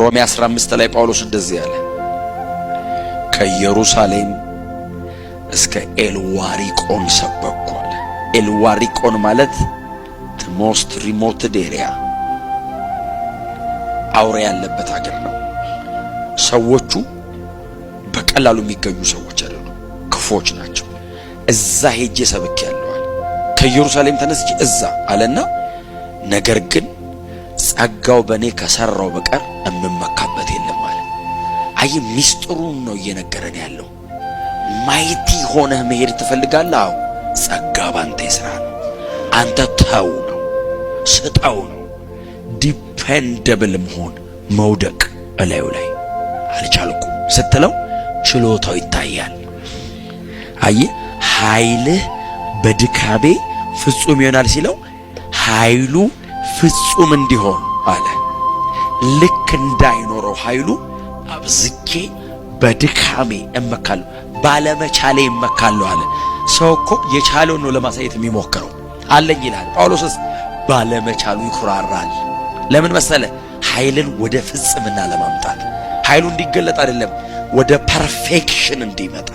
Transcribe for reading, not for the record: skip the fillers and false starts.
ሮሜ 15 ላይ ጳውሎስ እንደዚህ ያለ ከኢየሩሳሌም እስከ ኤልዋሪቆን ሰበኩ አለ። ኤልዋሪቆን ማለት the most remote area አውሬ ያለበት ሀገር ነው። ሰዎቹ በቀላሉ የሚገኙ ሰዎች አይደሉም፣ ክፎች ናቸው። እዛ ሄጄ ሰብኬያለሁ አለ። ከኢየሩሳሌም ተነስቼ እዛ አለና ነገር ግን ጸጋው በእኔ ከሰራው በቀር እምመካበት የለም አለ። አይ ሚስጥሩን ነው እየነገረን ያለው። ማይቲ ሆነህ መሄድ ትፈልጋለህ? አዎ ጸጋ ባንተ ይስራ ነው። አንተ ተው ነው፣ ስጠው ነው። ዲፔንደብል መሆን መውደቅ እላዩ ላይ አልቻልኩም ስትለው ችሎታው ይታያል። አይ ኃይልህ በድካሜ ፍጹም ይሆናል ሲለው ኃይሉ ፍጹም እንዲሆን አለ። ልክ እንዳይኖረው ኃይሉ አብዝኬ በድካሜ እመካለሁ፣ ባለመቻሌ እመካለሁ አለ። ሰው እኮ የቻለውን ነው ለማሳየት የሚሞክረው። አለኝ ይላል። ጳውሎስስ ባለመቻሉ ይኩራራል። ለምን መሰለ? ኃይልን ወደ ፍጽምና ለማምጣት ኃይሉ እንዲገለጥ አይደለም፣ ወደ ፐርፌክሽን እንዲመጣ